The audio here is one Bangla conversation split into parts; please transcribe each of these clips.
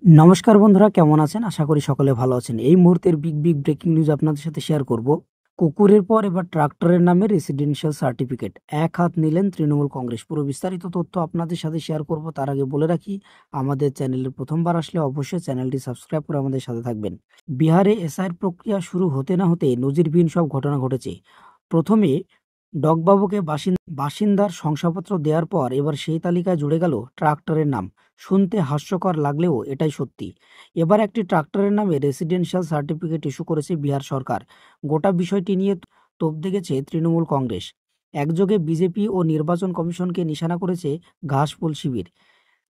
নমস্কার বন্ধুরা, কেমন আছেন? আশা করি সকলে ভালো আছেন। এই মুহূর্তের বিগ ব্রেকিং নিউজ আপনাদের সাথে শেয়ার করব। কুকুরের পর এবার ট্রাক্টরের নামে রেসিডেন্সিয়াল সার্টিফিকেট এক হাত নিলেন তৃণমূল কংগ্রেস। পুরো বিস্তারিত তথ্য আপনাদের সাথে শেয়ার করব। তার আগে বলে রাখি, আমাদের চ্যানেলের প্রথমবার আসলে অবশ্যই চ্যানেলটি সাবস্ক্রাইব করে আমাদের সাথে থাকবেন। বিহারে এসআইয়ের প্রক্রিয়া শুরু হতে না হতে নজিরবিহীন সব ঘটনা ঘটেছে। প্রথমে ডগবাবুকে বাসিন্দার শংসাপত্র দেওয়ার পর এবার সেই তালিকায় জুড়ে গেল ট্রাক্টরের নাম। শুনতে হাস্যকর লাগলেও এটাই সত্যি। এবার একটি ট্রাক্টরের নামে রেসিডেন্সিয়াল সার্টিফিকেট ইস্যু করেছে বিহার সরকার। গোটা বিষয়টি নিয়ে তোপ দেখেছে তৃণমূল কংগ্রেস। একযোগে বিজেপি ও নির্বাচন কমিশনকে নিশানা করেছে ঘাসফুল শিবির।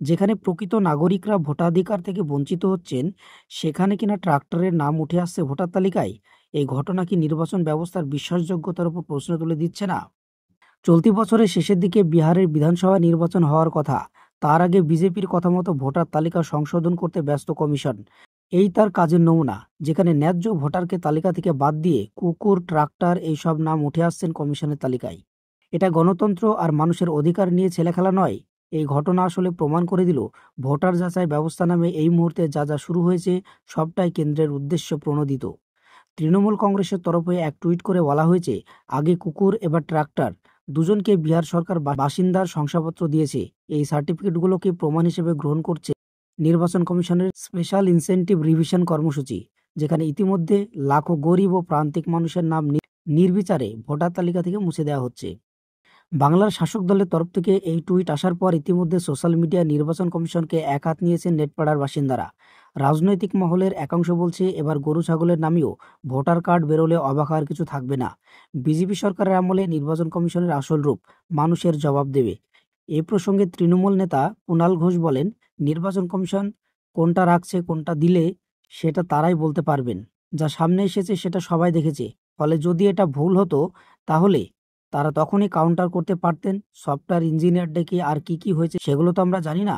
যেখানে প্রকৃত নাগরিকরা ভোটাধিকার থেকে বঞ্চিত হচ্ছেন, সেখানে কিনা ট্রাক্টরের নাম উঠে আসছে ভোটার তালিকায়। এই ঘটনা কি নির্বাচন ব্যবস্থার বিশ্বাসযোগ্যতার উপর প্রশ্ন তুলে দিচ্ছে না? চলতি বছরের শেষের দিকে বিহারের বিধানসভা নির্বাচন হওয়ার কথা। তার আগে বিজেপির কথা মতো ভোটার তালিকা সংশোধন করতে ব্যস্ত কমিশন। এই তার কাজের নমুনা, যেখানে ন্যায্য ভোটারকে তালিকা থেকে বাদ দিয়ে কুকুর, ট্রাক্টর এইসব নাম উঠে আসছেন কমিশনের তালিকায়। এটা গণতন্ত্র আর মানুষের অধিকার নিয়ে ছেলেখেলা নয়। এই ঘটনা আসলে প্রমাণ করে দিল, ভোটার যাচাই ব্যবস্থা নামে এই মুহূর্তে যা যা শুরু হয়েছে সবটাই কেন্দ্রের উদ্দেশ্য প্রণোদিত। তৃণমূল কংগ্রেসের তরফে এক টুইট করে বলা হয়েছে, আগে কুকুর এবার ট্রাক্টর, দুজনকে বিহার সরকার বাসিন্দার শংসাপত্র দিয়েছে। এই সার্টিফিকেটগুলোকে প্রমাণ হিসেবে গ্রহণ করছে নির্বাচন কমিশনের স্পেশাল ইনসেনটিভ রিভিশন কর্মসূচি, যেখানে ইতিমধ্যে লাখো গরিব ও প্রান্তিক মানুষের নাম নির্বিচারে ভোটার তালিকা থেকে মুছে দেওয়া হচ্ছে। বাংলার শাসক দলের তরফ থেকে এই টুইট আসার পর ইতিমধ্যে সোশ্যাল মিডিয়ায় নির্বাচন কমিশনকে এক হাত নিয়েছেন নেটপাড়ার বাসিন্দারা। রাজনৈতিক মহলের একাংশ বলছে, এবার গরু ছাগলের নামেও ভোটার কার্ড বেরোলে অবাক হওয়ার কিছু থাকবে না। বিজেপি সরকারের আমলে নির্বাচন কমিশনের আসল রূপ মানুষের জবাব দেবে। এ প্রসঙ্গে তৃণমূল নেতা কুণাল ঘোষ বলেন, নির্বাচন কমিশন কোনটা রাখছে কোনটা দিলে সেটা তারাই বলতে পারবেন। যা সামনে এসেছে সেটা সবাই দেখেছে। ফলে যদি এটা ভুল হতো, তাহলে তারা তখনই কাউন্টার করতে পারতেন। সফটওয়্যার ইঞ্জিনিয়ার ডেকে আর কি হয়েছে সেগুলো তো আমরা জানি না।